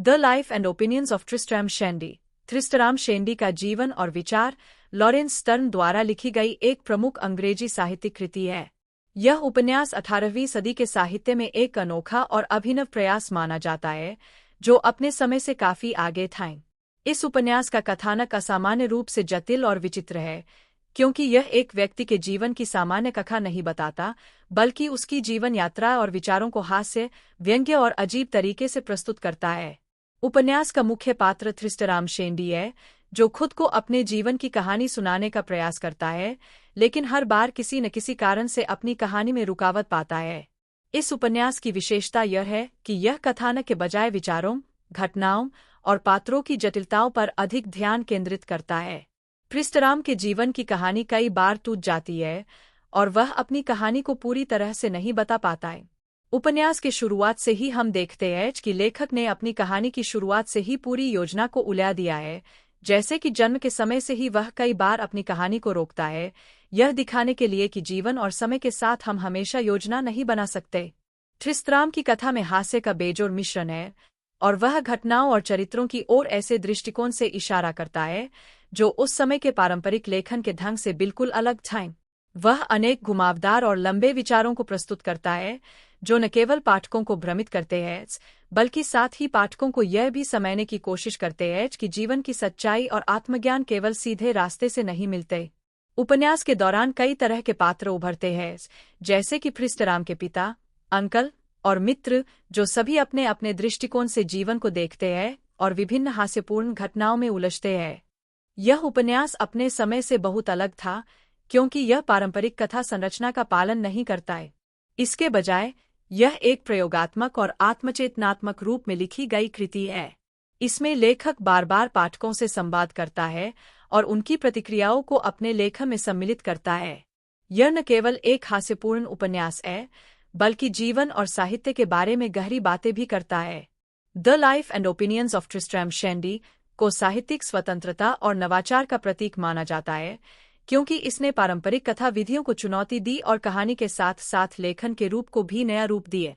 The life and opinions of Tristram Shandy. Tristram Shandy का जीवन और विचार लॉरेंस स्टर्न द्वारा लिखी गई एक प्रमुख अंग्रेजी साहित्यिक कृति है। यह उपन्यास 18वीं सदी के साहित्य में एक अनोखा और अभिनव प्रयास माना जाता है, जो अपने समय से काफी आगे था। इस उपन्यास का कथानक असामान्य रूप से जटिल और विचित्र है, क्योंकि यह एक व्यक्ति के जीवन की सामान्य कथा नहीं बताता, बल्कि उसकी जीवन यात्रा और विचारों को हास्य, व्यंग्य और अजीब तरीके से प्रस्तुत करता है। उपन्यास का मुख्य पात्र ट्रिस्ट्राम शैंडी है, जो खुद को अपने जीवन की कहानी सुनाने का प्रयास करता है, लेकिन हर बार किसी न किसी कारण से अपनी कहानी में रुकावट पाता है। इस उपन्यास की विशेषता यह है कि यह कथानक के बजाय विचारों, घटनाओं और पात्रों की जटिलताओं पर अधिक ध्यान केंद्रित करता है। ट्रिस्ट्राम के जीवन की कहानी कई बार टूट जाती है और वह अपनी कहानी को पूरी तरह से नहीं बता पाता है। उपन्यास की शुरुआत से ही हम देखते हैं कि लेखक ने अपनी कहानी की शुरुआत से ही पूरी योजना को उलझा दिया है, जैसे कि जन्म के समय से ही वह कई बार अपनी कहानी को रोकता है, यह दिखाने के लिए कि जीवन और समय के साथ हम हमेशा योजना नहीं बना सकते। ट्रिस्ट्राम की कथा में हास्य का बेजोड़ मिश्रण है, और वह घटनाओं और चरित्रों की ओर ऐसे दृष्टिकोण से इशारा करता है जो उस समय के पारंपरिक लेखन के ढंग से बिल्कुल अलग था। वह अनेक घुमावदार और लंबे विचारों को प्रस्तुत करता है, जो न केवल पाठकों को भ्रमित करते हैं, बल्कि साथ ही पाठकों को यह भी समझने की कोशिश करते हैं कि जीवन की सच्चाई और आत्मज्ञान केवल सीधे रास्ते से नहीं मिलते। उपन्यास के दौरान कई तरह के पात्र उभरते हैं, जैसे कि ट्रिस्ट्राम के पिता, अंकल और मित्र, जो सभी अपने अपने दृष्टिकोण से जीवन को देखते हैं और विभिन्न हास्यपूर्ण घटनाओं में उलझते हैं। यह उपन्यास अपने समय से बहुत अलग था, क्योंकि यह पारंपरिक कथा संरचना का पालन नहीं करता है। इसके बजाय यह एक प्रयोगात्मक और आत्मचेतनात्मक रूप में लिखी गई कृति है। इसमें लेखक बार बार पाठकों से संवाद करता है और उनकी प्रतिक्रियाओं को अपने लेखन में सम्मिलित करता है। यह न केवल एक हास्यपूर्ण उपन्यास है, बल्कि जीवन और साहित्य के बारे में गहरी बातें भी करता है। The life and opinions of Tristram Shandy को साहित्यिक स्वतंत्रता और नवाचार का प्रतीक माना जाता है, क्योंकि इसने पारंपरिक कथा विधियों को चुनौती दी और कहानी के साथ साथ लेखन के रूप को भी नया रूप दिए।